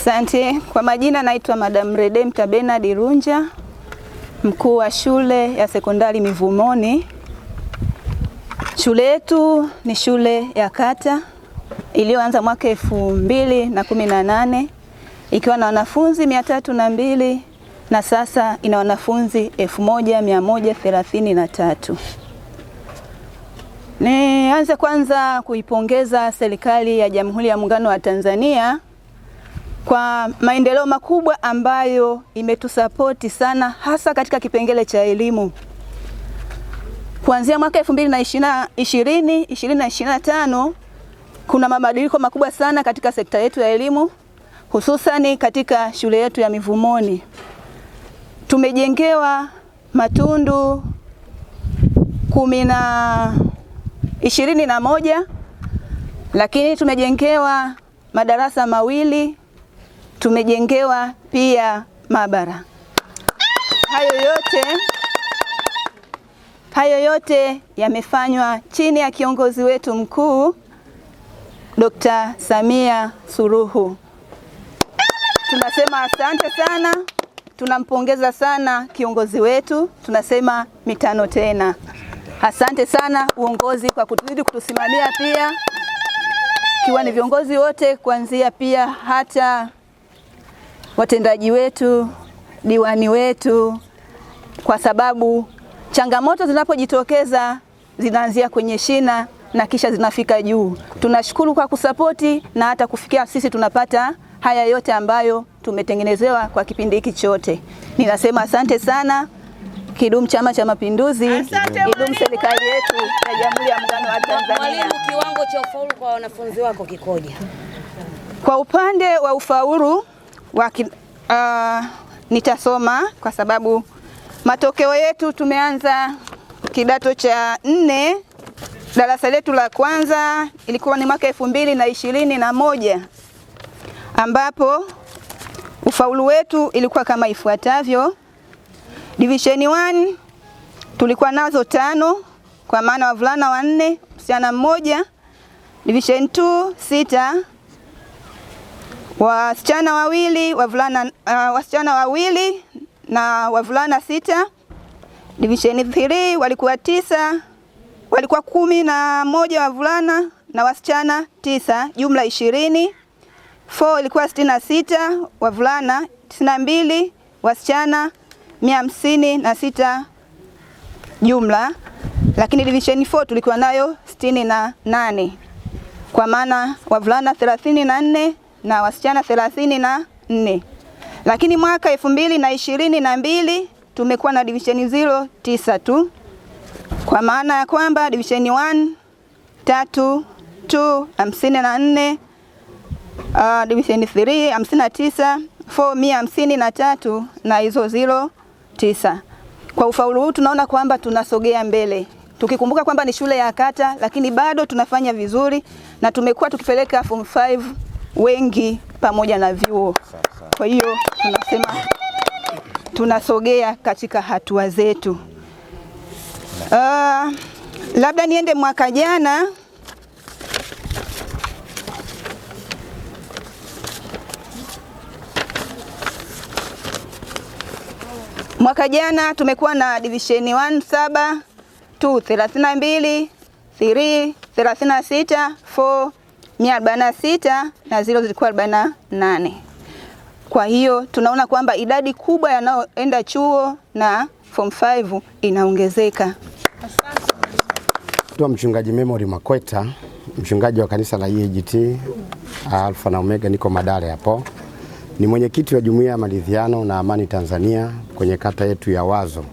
Asante. Kwa majina naitwa Madam Redempta Bernard Runja, mkuu wa shule ya sekondari Mivumoni. Shule yetu ni shule ya kata iliyoanza mwaka 2018 ikiwa na wanafunzi 302 na sasa ina wanafunzi 1133. Nianze kwanza kuipongeza serikali ya Jamhuri ya Muungano wa Tanzania kwa maendeleo makubwa ambayo imetusapoti sana, hasa katika kipengele cha elimu. Kuanzia mwaka 2020-2025 kuna mabadiliko makubwa sana katika sekta yetu ya elimu, hususani katika shule yetu ya Mivumoni. Tumejengewa matundu 21, lakini tumejengewa madarasa 2, tumejengewa pia maabara. Hayo yote yamefanywa chini ya kiongozi wetu mkuu Dr. Samia Suluhu. Tunasema asante sana, tunampongeza sana kiongozi wetu, tunasema mitano tena. Asante sana uongozi kwa kutuzidi kutusimamia pia, kiwa ni viongozi wote kuanzia pia hata watendaji wetu, diwani wetu, kwa sababu changamoto zinapojitokeza zinaanzia kwenye shina na kisha zinafika juu. Tunashukuru kwa kusapoti na hata kufikia sisi tunapata haya yote ambayo tumetengenezewa kwa kipindi hiki chote. Ninasema asante sana. Kidumu Chama cha Mapinduzi, kidumu serikali yetu ya Jamhuri ya Muungano wa Tanzania. Mwalimu, kiwango cha ufaulu kwa wanafunzi wako kikoje? Kwa upande wa ufaulu nitasoma kwa sababu matokeo yetu tumeanza kidato cha 4, darasa letu la kwanza ilikuwa ni mwaka 2021, ambapo ufaulu wetu ilikuwa kama ifuatavyo. Division 1 tulikuwa nazo 5, kwa maana wavulana 4, msichana 1. Division 2 6, wasichana 2, wasichana 2 na wavulana 6. Division 3 walikuwa 9, walikuwa 11 wavulana na wasichana 9, jumla 20. 4 ilikuwa 66, wavulana 92, wasichana 156 jumla. Lakini division 4 tulikuwa nayo 68, kwa maana wavulana 34 na wasichana 34. Lakini mwaka 2022 tumekuwa na division 0 9 tu, kwa maana ya kwamba division 1 3 2 54, division 3 59, 4 153 na hizo 0 9. Kwa ufaulu huu tunaona kwamba tunasogea mbele. Tukikumbuka kwamba ni shule ya kata, lakini bado tunafanya vizuri na tumekuwa tukipeleka form 5 wengi pamoja na vyuo. Kwa hiyo tunasema tunasogea katika hatua zetu. Labda niende mwaka jana. Mwaka jana tumekuwa na division 1 7, 2 32, 3 36, 4 146 na 0 zilikuwa 48. Kwa hiyo tunaona kwamba idadi kubwa yanayoenda chuo na form 5 inaongezeka. Asante. Mchungaji Memory Makweta, mchungaji wa kanisa la EAGT Alpha na Omega, niko Madale hapo. Ni mwenyekiti wa Jumuiya ya Maridhiano na Amani Tanzania kwenye kata yetu ya Wazo.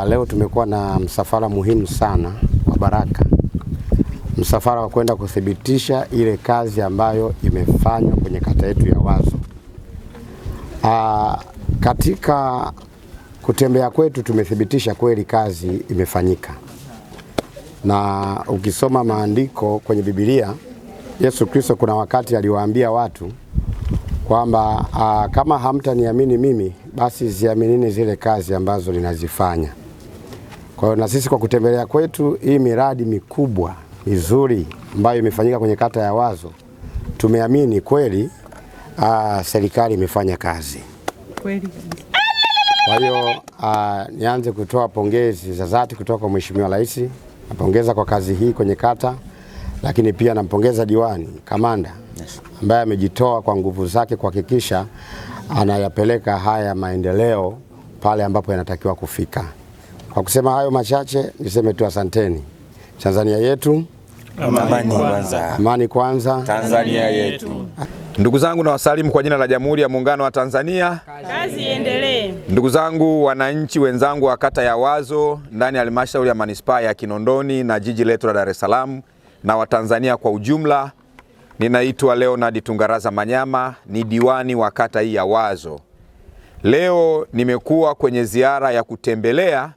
Leo tumekuwa na msafara muhimu sana wa baraka. Msafara wa kwenda kuthibitisha ile kazi ambayo imefanywa kwenye kata yetu ya Wazo. Katika kutembea kwetu tumethibitisha kweli kazi imefanyika. Na ukisoma maandiko kwenye Biblia, Yesu Kristo kuna wakati aliwaambia watu kwamba kama hamtaniamini mimi, basi ziaminini zile kazi ambazo ninazifanya. Kwa hiyo na sisi kwa kutembelea kwetu hii miradi mikubwa mizuri ambayo imefanyika kwenye kata ya Wazo, tumeamini kweli Serikali imefanya kazi kweli kabisa. Kwa hiyo nianze kutoa pongezi za dhati kutoka kwa Mheshimiwa Rais. Napongeza kwa kazi hii kwenye kata, lakini pia nampongeza diwani kamanda ambaye amejitoa kwa nguvu zake kuhakikisha anayapeleka haya maendeleo pale ambapo yanatakiwa kufika. Kwa kusema hayo machache, niseme tu asanteni. Tanzania yetu, amani kwanza. Amani kwanza. Tanzania yetu. Ndugu zangu, na wasalimu kwa jina la Jamhuri ya Muungano wa Tanzania. Kazi iendelee. Ndugu zangu, wananchi wenzangu wa kata ya Wazo ndani ya halmashauri ya manispaa ya Kinondoni na jiji letu la Dar es Salaam na Watanzania kwa ujumla, ninaitwa Leonard Tungaraza Manyama, ni diwani wa kata hii ya Wazo. Leo nimekuwa kwenye ziara ya kutembelea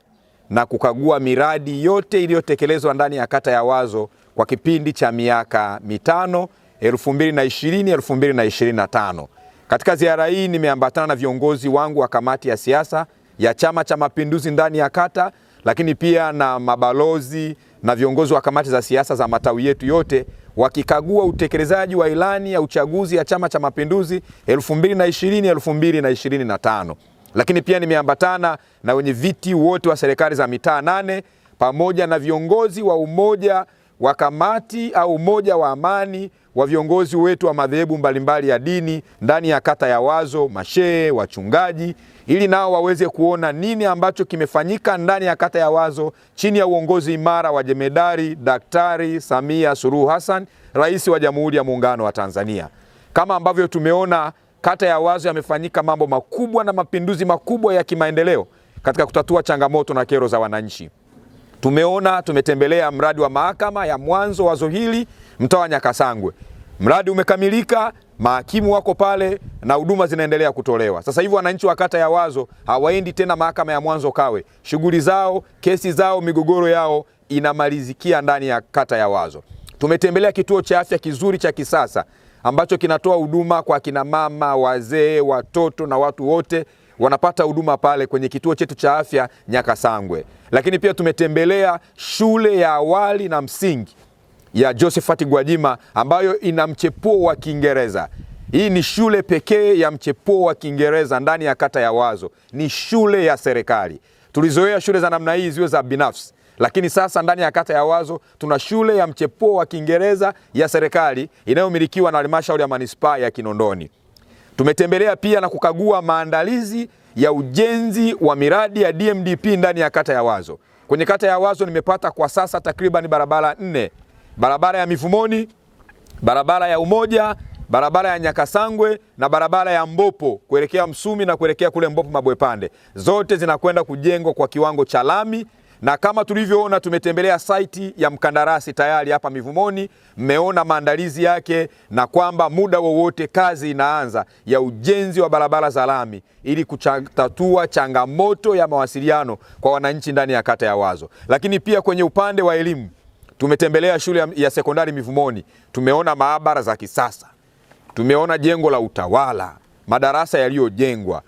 na kukagua miradi yote iliyotekelezwa ndani ya kata ya Wazo kwa kipindi cha miaka mitano 2020-2025. Katika ziara hii nimeambatana na viongozi wangu wa kamati ya siasa ya Chama cha Mapinduzi ndani ya kata, lakini pia na mabalozi na viongozi wa kamati za siasa za matawi yetu yote, wakikagua utekelezaji wa ilani ya uchaguzi ya Chama cha Mapinduzi 2020-2025. Lakini pia nimeambatana na wenye viti wote wa serikali za mitaa 8 pamoja na viongozi wa umoja wa kamati au umoja wa amani wa viongozi wetu wa madhehebu mbalimbali ya dini ndani ya kata ya Wazo, mashehe, wachungaji, ili nao waweze kuona nini ambacho kimefanyika ndani ya kata ya Wazo chini ya uongozi imara wa Jemedari Daktari Samia Suluhu Hassan, Rais wa Jamhuri ya Muungano wa Tanzania. Kama ambavyo tumeona, kata ya Wazo yamefanyika mambo makubwa na mapinduzi makubwa ya kimaendeleo katika kutatua changamoto na kero za wananchi. Tumetembelea mradi wa mahakama ya mwanzo Wazo hili mtaa wa Nyakasangwe. Mradi umekamilika, mahakimu wako pale na huduma zinaendelea kutolewa. Sasa hivi wananchi wa kata ya Wazo hawaendi tena mahakama ya mwanzo Kawe. Shughuli zao, kesi zao, migogoro yao inamalizikia ndani ya kata ya Wazo. Tumetembelea kituo cha afya kizuri cha kisasa ambacho kinatoa huduma kwa kina mama, wazee, watoto na watu wote wanapata huduma pale kwenye kituo chetu cha afya Nyakasangwe. Lakini pia tumetembelea shule ya awali na msingi ya Josephat Gwajima ambayo ina mchepuo wa Kiingereza. Hii ni shule pekee ya mchepuo wa Kiingereza ndani ya kata ya Wazo. Ni shule ya serikali. Tulizoea shule za namna hii ziwe za binafsi, lakini sasa ndani ya kata ya Wazo tuna shule ya mchepuo wa Kiingereza ya serikali inayomilikiwa na halmashauri ya manispaa ya Kinondoni. Tumetembelea pia na kukagua maandalizi ya ujenzi wa miradi ya DMDP ndani ya kata ya Wazo. Kwenye kata ya Wazo nimepata kwa sasa takriban barabara 4. Barabara ya Mivumoni, barabara ya Umoja, barabara ya Nyakasangwe na barabara ya Mbopo kuelekea Msumi na kuelekea kule Mbopo Mabwepande. Zote zinakwenda kujengwa kwa kiwango cha lami, na kama tulivyoona tumetembelea site ya mkandarasi tayari hapa Mivumoni, mmeona maandalizi yake na kwamba muda wowote kazi inaanza ya ujenzi wa barabara za lami ili kutatua changamoto ya mawasiliano kwa wananchi ndani ya kata ya Wazo. Lakini pia kwenye upande wa elimu tumetembelea shule ya sekondari Mivumoni, tumeona maabara za kisasa, tumeona jengo la utawala, madarasa yaliyojengwa.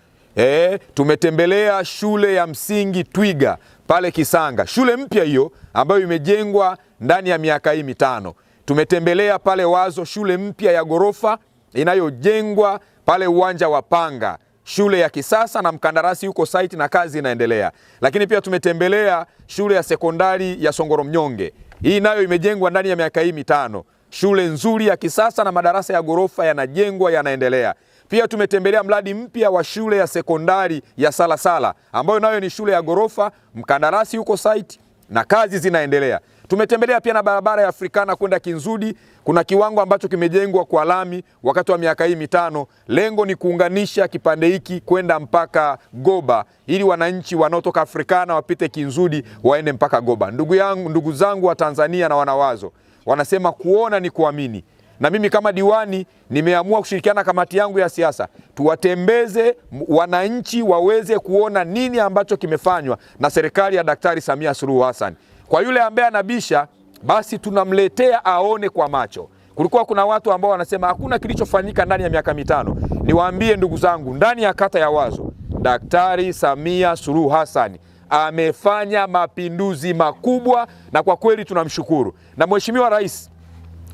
Tumetembelea shule ya msingi Twiga pale Kisanga, shule mpya hiyo ambayo imejengwa ndani ya miaka hii mitano. Tumetembelea pale Wazo shule mpya ya gorofa inayojengwa pale uwanja wa Panga, shule ya kisasa na mkandarasi yuko site na kazi inaendelea. Lakini pia tumetembelea shule ya sekondari ya Songoro Mnyonge, hii nayo imejengwa ndani ya miaka hii mitano, shule nzuri ya kisasa na madarasa ya gorofa yanajengwa yanaendelea. Pia tumetembelea mradi mpya wa shule ya sekondari ya Salasala ambayo nayo ni shule ya gorofa, mkandarasi yuko site na kazi zinaendelea. Tumetembelea pia na barabara ya Afrikana kwenda Kinzudi, kuna kiwango ambacho kimejengwa kwa lami wakati wa miaka hii mitano. Lengo ni kuunganisha kipande hiki kwenda mpaka Goba ili wananchi wanaotoka Afrikana wapite Kinzudi waende mpaka Goba. Ndugu zangu wa Tanzania na wanawazo wanasema kuona ni kuamini. Na mimi kama diwani nimeamua kushirikiana na kamati yangu ya siasa tuwatembeze wananchi waweze kuona nini ambacho kimefanywa na serikali ya Daktari Samia Suluhu Hassan. Kwa yule ambaye anabisha, basi tunamletea aone kwa macho. Kulikuwa kuna watu ambao wanasema hakuna kilichofanyika ndani ya miaka mitano. Niwaambie ndugu zangu, ndani ya kata ya Wazo Daktari Samia Suluhu Hassan amefanya mapinduzi makubwa na kwa kweli tunamshukuru. Na Mheshimiwa Rais,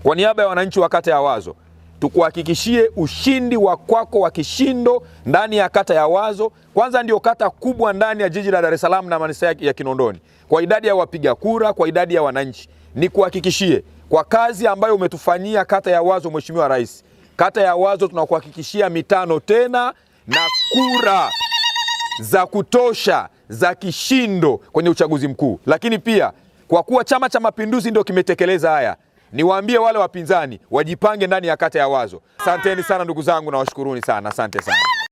kwa niaba ya wananchi wa kata ya Wazo, tukuhakikishie ushindi wa kwako wa kishindo ndani ya kata ya Wazo. Kwanza ndio kata kubwa ndani ya jiji la Dar es Salaam na manispaa ya Kinondoni kwa idadi ya wapiga kura, kwa idadi ya wananchi. Nikuhakikishie kwa kazi ambayo umetufanyia kata ya Wazo, Mheshimiwa Rais, kata ya Wazo tunakuhakikishia mitano tena na kura za kutosha za kishindo kwenye uchaguzi mkuu. Lakini pia kwa kuwa Chama cha Mapinduzi ndio kimetekeleza haya, niwaambie wale wapinzani wajipange ndani ya kata ya Wazo. Asanteni sana ndugu zangu na washukuruni sana. Asante sana.